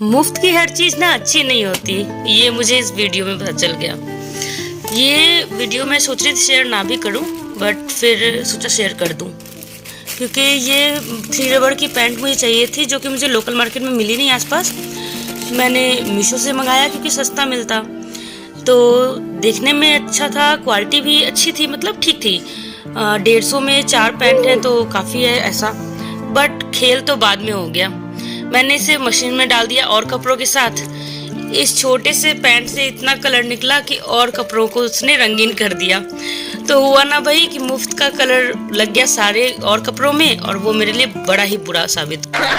मुफ्त की हर चीज़ ना अच्छी नहीं होती, ये मुझे इस वीडियो में पता चल गया। ये वीडियो मैं सोच रही थी शेयर ना भी करूं, बट फिर सोचा शेयर कर दूं, क्योंकि ये 3 रबड़ की पैंट मुझे चाहिए थी, जो कि मुझे लोकल मार्केट में मिली नहीं आसपास। मैंने मीशो से मंगाया क्योंकि सस्ता मिलता, तो देखने में अच्छा था, क्वालिटी भी अच्छी थी, मतलब ठीक थी। 150 में 4 पैंट हैं तो काफ़ी है ऐसा। बट खेल तो बाद में हो गया। मैंने इसे मशीन में डाल दिया और कपड़ों के साथ। इस छोटे से पैंट से इतना कलर निकला कि और कपड़ों को उसने रंगीन कर दिया। तो हुआ ना भाई कि मुफ्त का कलर लग गया सारे और कपड़ों में, और वो मेरे लिए बड़ा ही बुरा साबित हुआ।